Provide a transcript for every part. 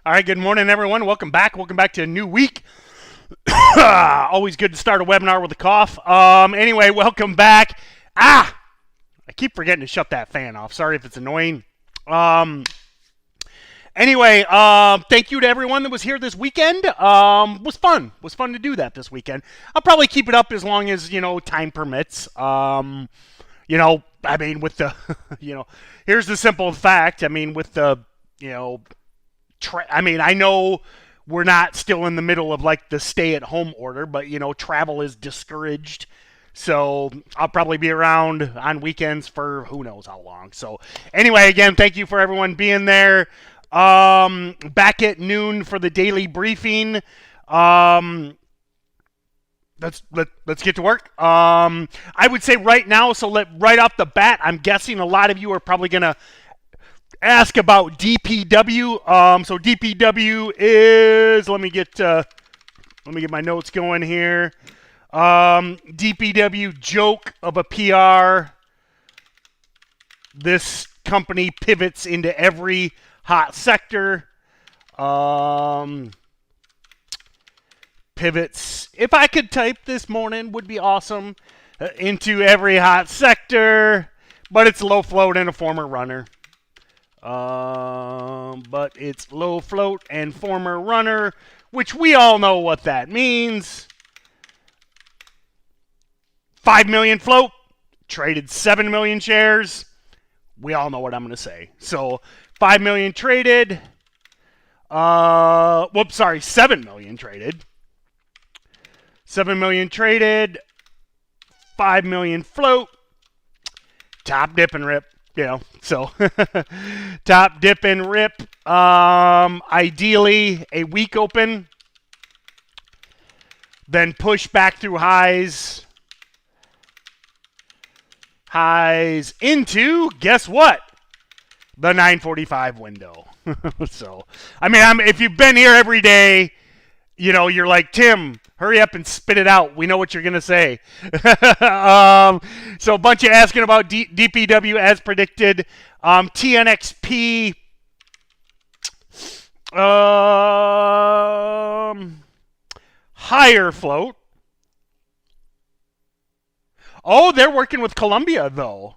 All right, good morning, everyone. Welcome back. Welcome back to a new week. Always good to start a webinar with a cough. Anyway, welcome back. I keep forgetting to shut that fan off. Sorry if it's annoying. Anyway, thank you to everyone that was here this weekend. Was fun to do that this weekend. I'll probably keep it up as long as, time permits. I mean, with the, here's the simple fact. I mean, with the, I know we're not still in the middle of like the stay-at-home order, but travel is discouraged. So I'll probably be around on weekends for who knows how long. So anyway, again, thank you for everyone being there. Back at noon for the daily briefing. Let's get to work. I would say right now, so right off the bat, I'm guessing a lot of you are probably gonna ask about DPW. So DPW is, let me get my notes going here. DPW joke of a PR. This company pivots into every hot sector. Pivots, if I could type this morning, would be awesome. Into every hot sector, but it's low float and a former runner. But it's low float and former runner, which we all know what that means. 5 million float, traded 7 million shares. We all know what I'm going to say. So 5 million traded. 7 million traded. 7 million traded. 5 million float. Top dip and rip. So top dip and rip. Ideally a weak open, then push back through highs into, guess what, the 945 window. So I mean, if you've been here every day, you're like, Tim, hurry up and spit it out. We know what you're going to say. So a bunch of asking about DPW as predicted. TNXP. Higher float. Oh, they're working with Columbia, though.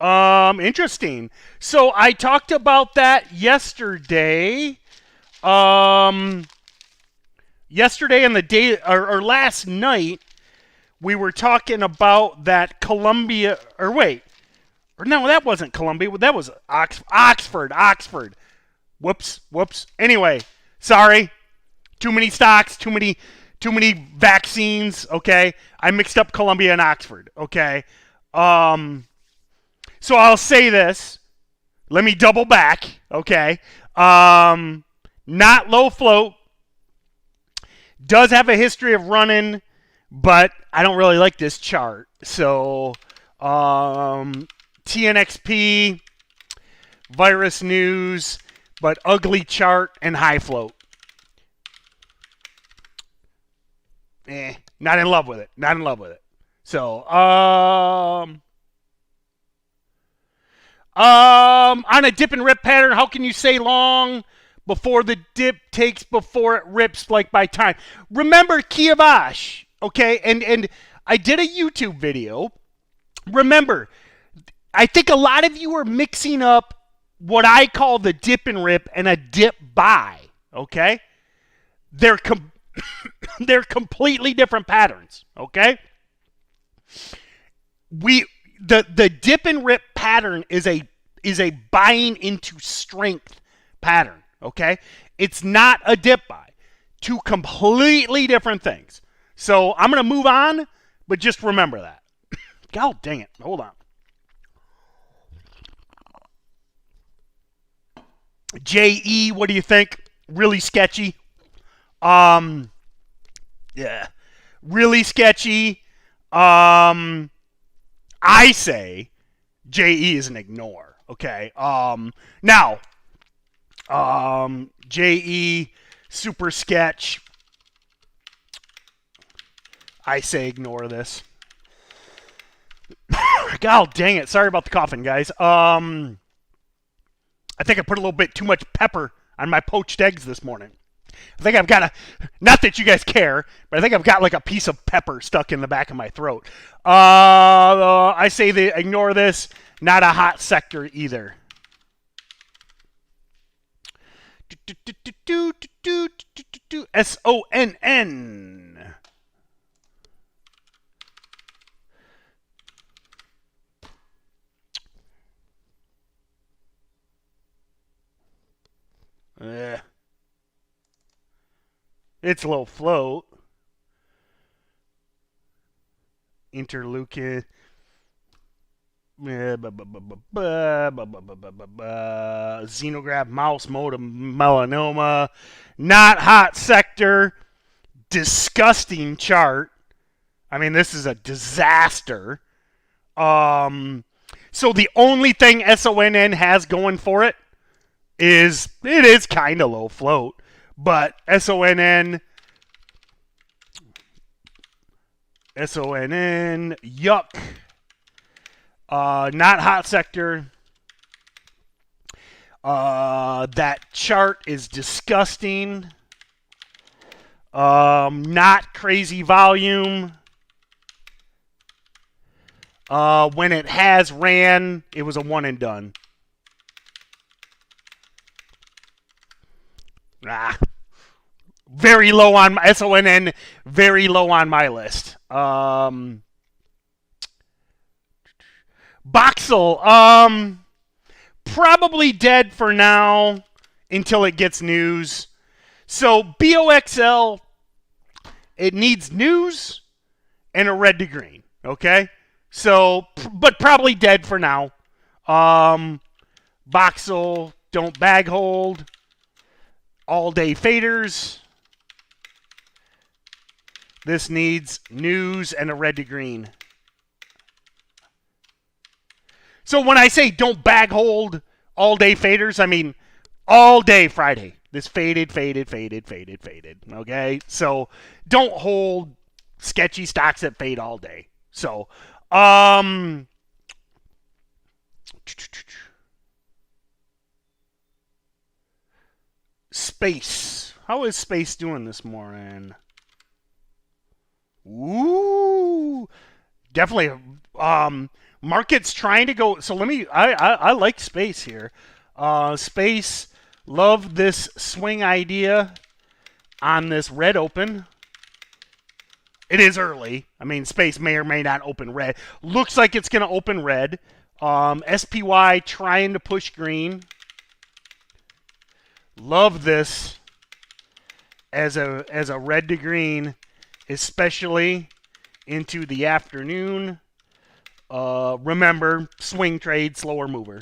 Interesting. So I talked about that yesterday. Yesterday and the day, or last night, we were talking about that Columbia, or wait, or no, that wasn't Columbia, that was Oxford. Whoops. Anyway, sorry, too many stocks, too many vaccines. Okay, I mixed up Columbia and Oxford. Okay, so I'll say this. Let me double back. Okay, not low float. Does have a history of running, but I don't really like this chart. So, TNXP, virus news, but ugly chart and high float. Not in love with it. So, on a dip and rip pattern, how can you say long before the dip takes before it rips, like by time? Remember Kievash, okay? And I did a YouTube video. Remember, I think a lot of you are mixing up what I call the dip and rip and a dip buy, okay? They're completely different patterns, okay? The dip and rip pattern is a buying into strength pattern. Okay, it's not a dip buy. Two completely different things. So I'm going to move on, but just remember that. God dang it. Hold on. JE, what do you think? Really sketchy. Yeah. Really sketchy. I say JE is an ignore. Okay. Now, JE, super sketch. I say ignore this. God dang it. Sorry about the coughing, guys. I think I put a little bit too much pepper on my poached eggs this morning. I think I've got not that you guys care, but I think I've got like a piece of pepper stuck in the back of my throat. I say ignore this. Not a hot sector either. SONN. It's low float. Interleukin. Xenograph mouse mode of melanoma. Not hot sector. Disgusting chart. I mean, this is a disaster. So the only thing SONN has going for it is kind of low float. But SONN, yuck. Not hot sector. That chart is disgusting. Not crazy volume. When it has ran, it was a one and done. Very low on my SONN, very low on my list. VOXL, probably dead for now until it gets news. So VOXL, it needs news and a red to green. Okay, so but probably dead for now. VOXL, don't bag hold. All day faders. This needs news and a red to green. So when I say don't bag hold all day faders, I mean all day Friday. This faded. Okay? So don't hold sketchy stocks that fade all day. So, Space. How is Space doing this morning? Ooh. Definitely market's trying to go. So let me I like Space here. Space, love this swing idea on this red open. It is early. I mean, Space may or may not open red. Looks like it's going to open red. SPY trying to push green. Love this as a red to green, especially into the afternoon. Remember, swing trade, slower mover.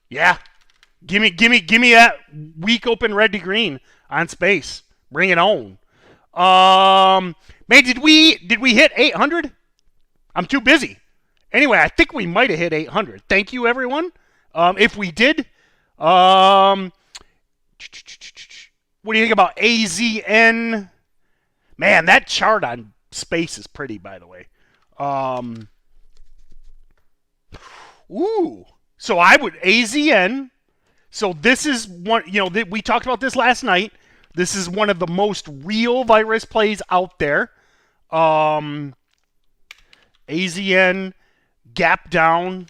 Yeah. Give me that weak open red to green on Space. Bring it on. Man, did we hit 800? I'm too busy. Anyway, I think we might have hit 800. Thank you, everyone. If we did, what do you think about AZN? Man, that chart on Space is pretty, by the way. Ooh. So I would AZN. So this is one, we talked about this last night. This is one of the most real virus plays out there. AZN gap down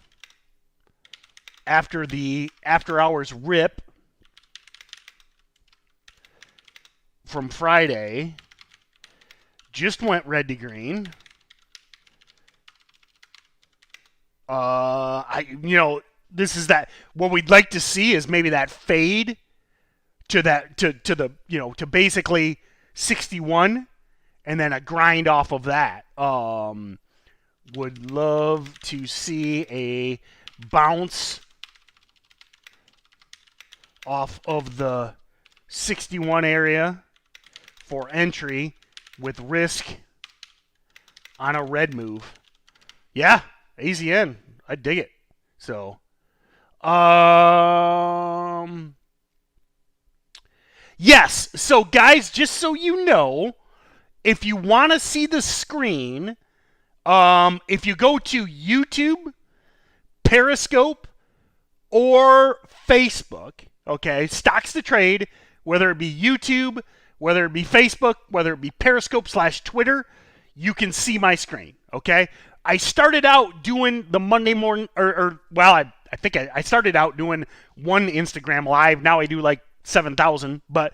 after the after hours rip from Friday. Just went red to green. This is that what we'd like to see is maybe that fade to the basically 61 and then a grind off of that. Would love to see a bounce off of the 61 area for entry with risk on a red move. Yeah, AZN. I dig it. So, yes. So, guys, just so you know, if you want to see the screen, if you go to YouTube, Periscope, or Facebook, okay, stocks to trade, whether it be YouTube, whether it be Facebook, whether it be Periscope/Twitter, you can see my screen, okay? I started out doing the Monday morning, I think I started out doing one Instagram live. Now I do like 7,000. But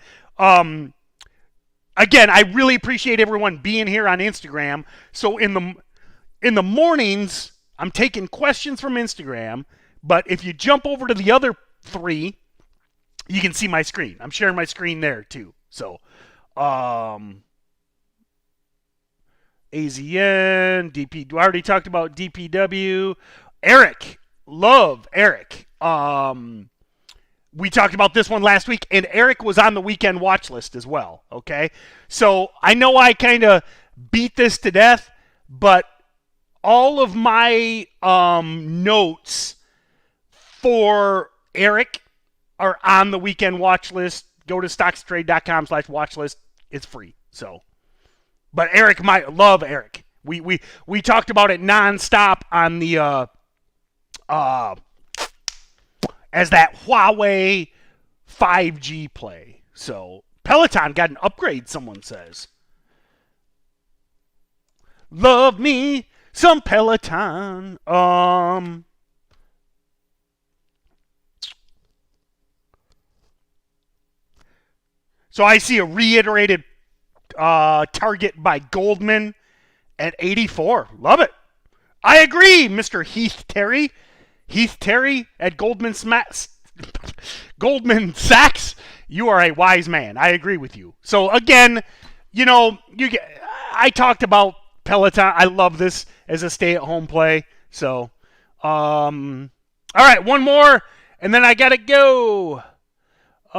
again, I really appreciate everyone being here on Instagram. So in the mornings, I'm taking questions from Instagram. But if you jump over to the other three, you can see my screen. I'm sharing my screen there too. So AZN, DP. I already talked about DPW. Eric, love Eric. We talked about this one last week, and Eric was on the weekend watch list as well. Okay, so I know I kind of beat this to death, but all of my notes for Eric are on the weekend watch list. Go to stockstrade.com/watch list. It's free. So. But Eric might love Eric. We talked about it nonstop on the as that Huawei 5G play. So Peloton got an upgrade, someone says. Love me some Peloton. So I see a reiterated target by Goldman at 84. Love it. I agree, Mr. Heath Terry. Heath Terry at Goldman Sachs. You are a wise man. I agree with you. So again, I talked about Peloton. I love this as a stay-at-home play. So, all right, one more, and then I gotta go. A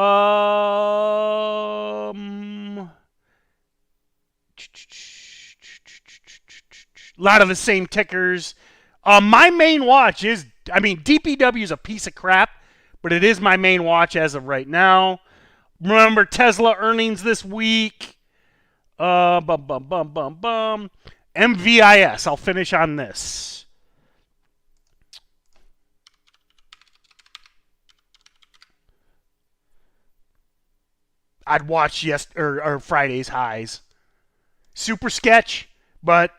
lot of the same tickers. My main watch is, DPW is a piece of crap, but it is my main watch as of right now. Remember Tesla earnings this week. MVIS. I'll finish on this. I'd watch or Friday's highs. Super sketch, but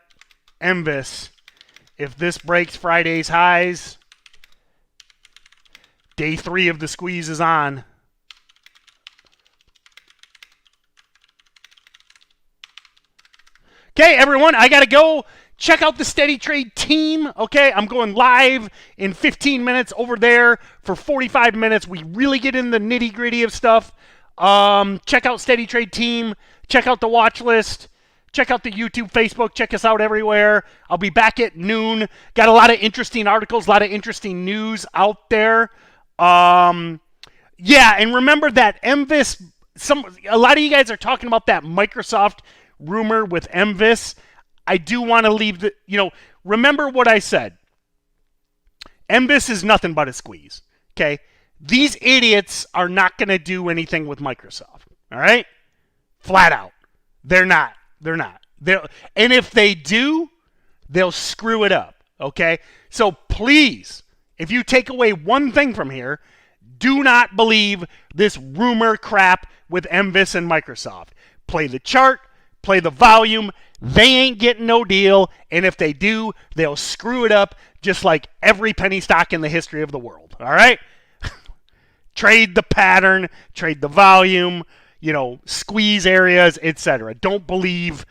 ENVS. If this breaks Friday's highs, day 3 of the squeeze is on. Okay, everyone, I got to go. Check out the Steady Trade team, okay? I'm going live in 15 minutes over there for 45 minutes. We really get in the nitty-gritty of stuff. Check out Steady Trade team. Check out the watch list. Check out the YouTube, Facebook. Check us out everywhere. I'll be back at noon. Got a lot of interesting articles, a lot of interesting news out there. Yeah, and remember that ENVS, a lot of you guys are talking about that Microsoft rumor with ENVS. I do want to leave remember what I said. ENVS is nothing but a squeeze, okay? These idiots are not going to do anything with Microsoft, all right? Flat out. They're not. And if they do, they'll screw it up, okay? So please, if you take away one thing from here, do not believe this rumor crap with ENVS and Microsoft. Play the chart, play the volume. They ain't getting no deal, and if they do, they'll screw it up just like every penny stock in the history of the world, all right? Trade the pattern, trade the volume, squeeze areas, etc. Don't believe,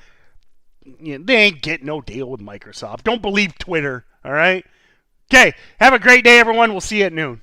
they ain't getting no deal with Microsoft. Don't believe Twitter, all right? Okay, have a great day, everyone. We'll see you at noon.